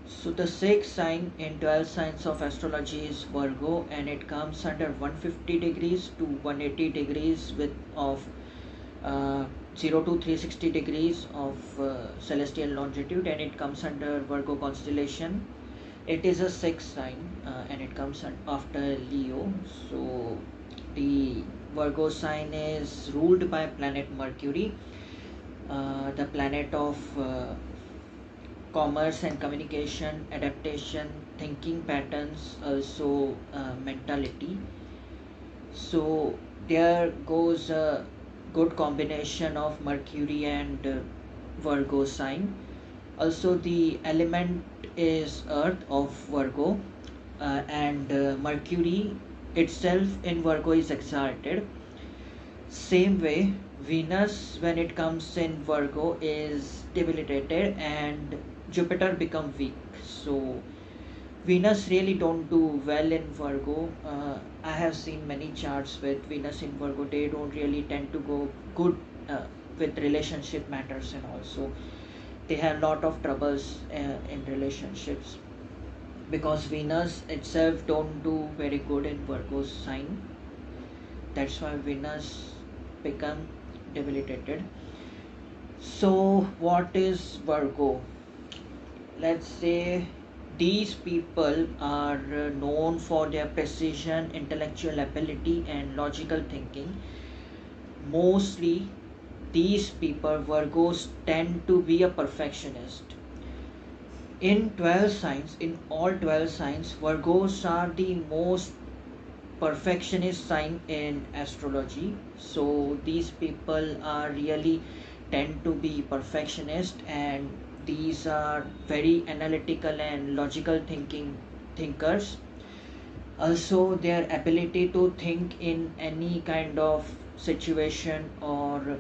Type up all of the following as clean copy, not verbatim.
So the sixth sign in 12 signs of astrology is Virgo, and it comes under 150 degrees to 180 degrees with of 0 to 360 degrees of celestial longitude, and it comes under Virgo constellation. It is a sixth sign, and it comes after Leo. So the Virgo sign is ruled by planet Mercury, the planet of commerce and communication, adaptation, thinking patterns, also mentality. So there goes a good combination of Mercury and Virgo sign. Also the element is Earth of Virgo, and Mercury itself in Virgo is exalted. Same way, Venus when it comes in Virgo is debilitated and Jupiter become weak. So Venus really don't do well in Virgo. I have seen many charts with Venus in Virgo. They don't really tend to go good with relationship matters, and also they have lot of troubles in relationships because Venus itself don't do very good in Virgo's sign. That's why Venus become debilitated. So what is Virgo? Let's say these people are known for their precision, intellectual ability, and logical thinking. Mostly, these people, Virgos, tend to be a perfectionist. In 12 signs, in all 12 signs, Virgos are the most perfectionist sign in astrology. So these people are really tend to be perfectionist, and these are very analytical and logical thinking thinkers. Also their ability to think in any kind of situation or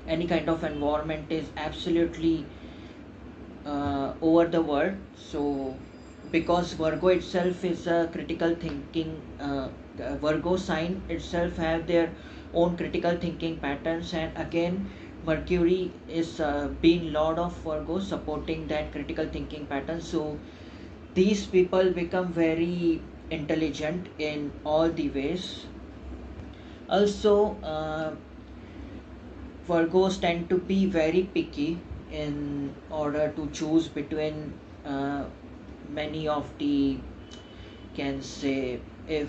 any kind of environment is absolutely over the world. So because Virgo itself is a critical thinking, the Virgo sign itself have their own critical thinking patterns, and again Mercury is being Lord of Virgo, supporting that critical thinking pattern. So these people become very intelligent in all the ways. Also Virgos tend to be very picky in order to choose between many of the, can say, if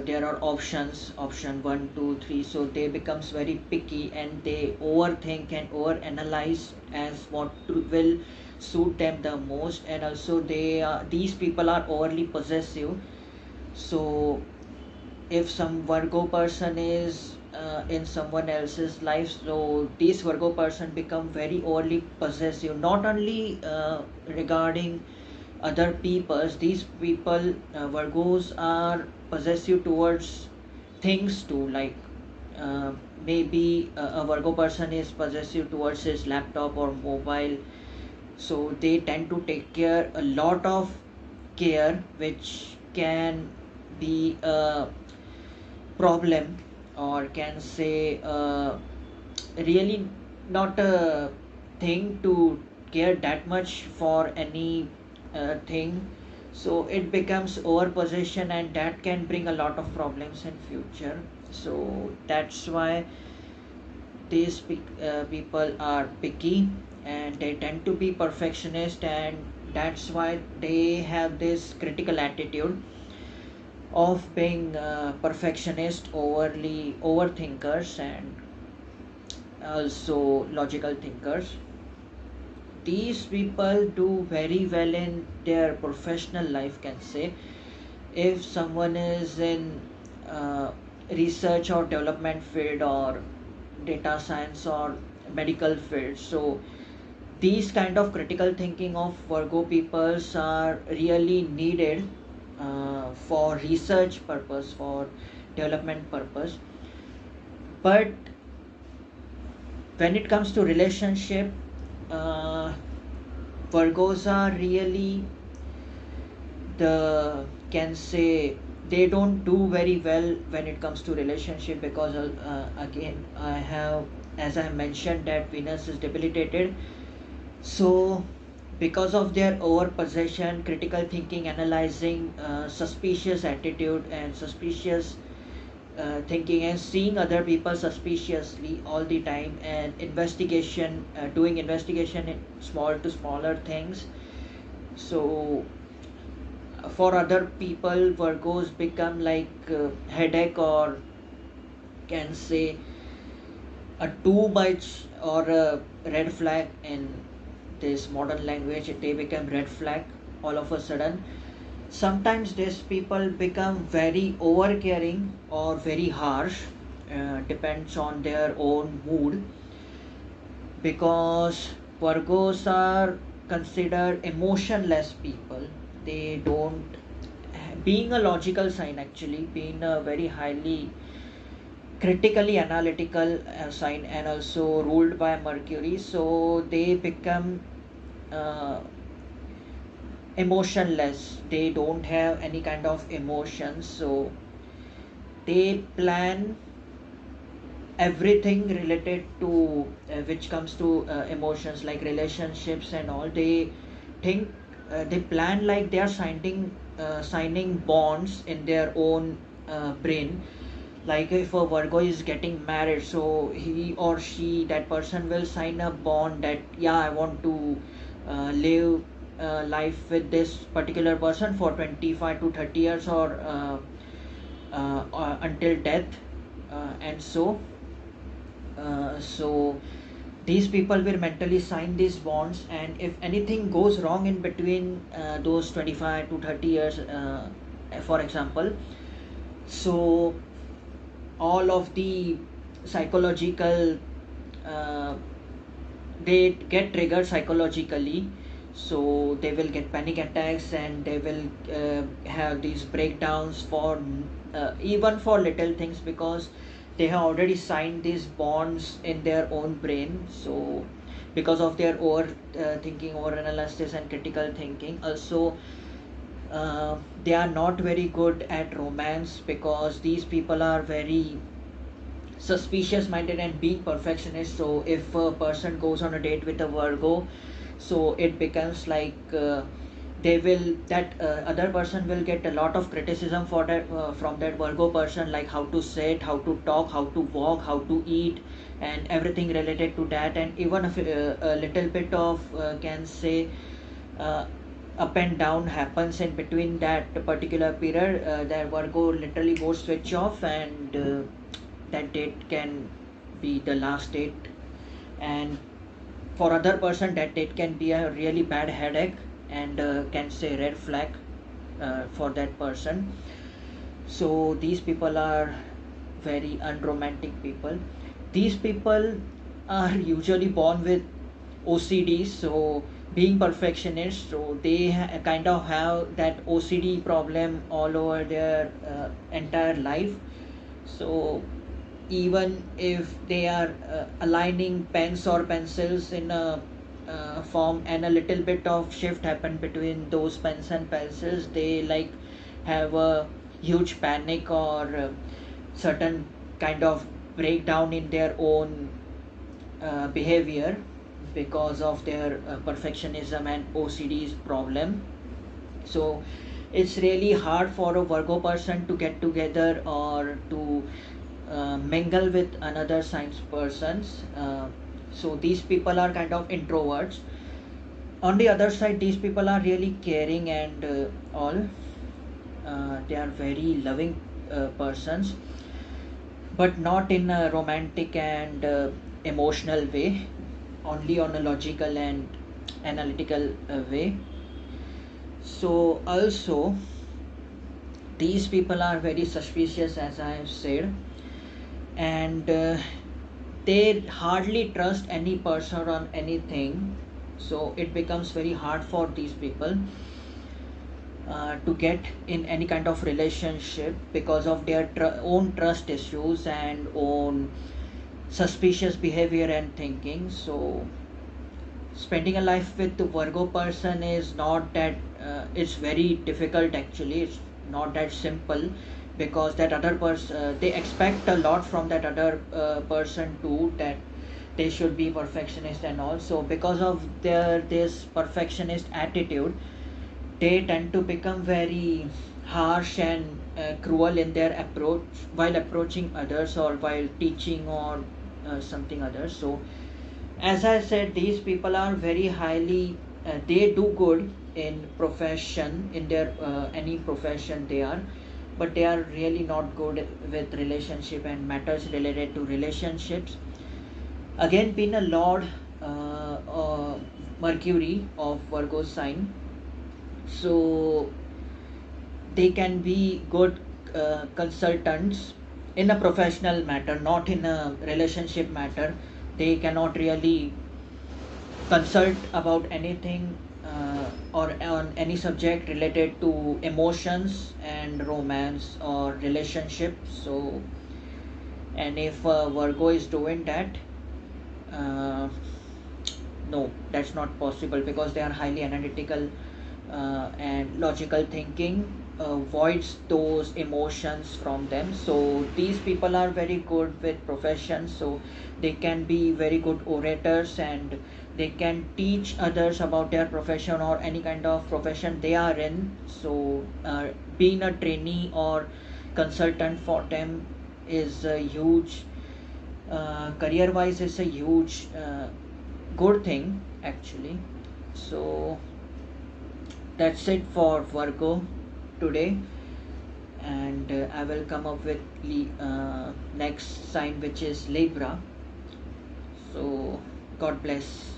there are options, option 1 2 3, so they becomes very picky and they overthink and over analyze as what will suit them the most. And also these people are overly possessive. So if some Virgo person is in someone else's life, so this Virgo person become very overly possessive, not only regarding other peoples. These people, Virgos, are possessive towards things too, like maybe a Virgo person is possessive towards his laptop or mobile. So they tend to take care a lot of care, which can be a problem, or can say really not a thing to care that much for any thing. So it becomes over possession, and that can bring a lot of problems in future. So that's why these people are picky, and they tend to be perfectionist, and that's why they have this critical attitude of being perfectionist, overly overthinkers, and also logical thinkers. These people do very well in their professional life, can say. If someone is in uh, research or development field or data science or medical field, so these kind of critical thinking of Virgo peoples are really needed for research purpose, for development purpose. But when it comes to relationship, uh, Virgos are really the, can say, they don't do very well when it comes to relationship, because again I have, as I mentioned, that Venus is debilitated. So because of their over possession, critical thinking, analyzing, suspicious attitude, and suspicious thinking, and seeing other people suspiciously all the time, and investigation, doing investigation in small to smaller things. So for other people, Virgos become like headache, or can say a too much, or a red flag in this modern language. They become red flag all of a sudden. Sometimes these people become very over caring or very harsh, depends on their own mood, because Virgos are considered emotionless people. They don't, being a logical sign, actually being a very highly critically analytical sign, and also ruled by Mercury, so they become uh, emotionless. They don't have any kind of emotions, so they plan everything related to which comes to emotions, like relationships and all. They think, they plan like they are signing bonds in their own brain. Like if a Virgo is getting married, so he or she, that person will sign a bond that, yeah, I want to live life with this particular person for 25 to 30 years, or until death, so these people will mentally sign these bonds, and if anything goes wrong in between those 25 to 30 years, for example, so all of the psychological, uh, they get triggered psychologically, so they will get panic attacks, and they will have these breakdowns for even for little things, because they have already signed these bonds in their own brain. So because of their over thinking, over analysis, and critical thinking, also they are not very good at romance, because these people are very suspicious minded and being perfectionist. So if a person goes on a date with a Virgo, so it becomes like they will, that other person will get a lot of criticism for that, from that Virgo person, like how to sit, how to talk, how to walk, how to eat, and everything related to that. And even if a little bit of can say uh, up and down happens in between that particular period, that Virgo literally goes switch off, and that date can be the last date. And for other person, that date can be a really bad headache, and can say red flag for that person. So these people are very unromantic people. These people are usually born with OCD, so being perfectionist, so they kind of have that OCD problem all over their entire life. So even if they are aligning pens or pencils in a form, and a little bit of shift happen between those pens and pencils, they like have a huge panic, or certain kind of breakdown in their own behavior, because of their perfectionism and OCD's problem. So it's really hard for a Virgo person to get together, or to mingle with another science persons. So these people are kind of introverts. On the other side, these people are really caring, and all. They are very loving persons, but not in a romantic and emotional way, only on a logical and analytical way. So also these people are very suspicious, as I have said, and they hardly trust any person on anything. So it becomes very hard for these people to get in any kind of relationship, because of their own trust issues and own suspicious behavior and thinking. So spending a life with the Virgo person is not that it's very difficult, actually. It's not that simple, because that other person, they expect a lot from that other person too, that they should be perfectionist, and also because of their this perfectionist attitude, they tend to become very harsh and cruel in their approach while approaching others or while teaching or something others. So as I said, these people are very highly they do good in profession, in their any profession they are, but they are really not good with relationship and matters related to relationships. Again, being a lord Mercury of Virgo sign, so they can be good consultants in a professional matter, not in a relationship matter. They cannot really consult about anything or on any subject related to emotions and romance or relationship. So and if Virgo is doing that, uh, no, that's not possible, because they are highly analytical and logical thinking voids those emotions from them. So these people are very good with professions, so they can be very good orators, and they can teach others about their profession or any kind of profession they are in. So being a trainee or consultant for them is a huge career wise, is a huge good thing actually. So that's it for Virgo today, and I will come up with next sign, which is Libra. So God bless.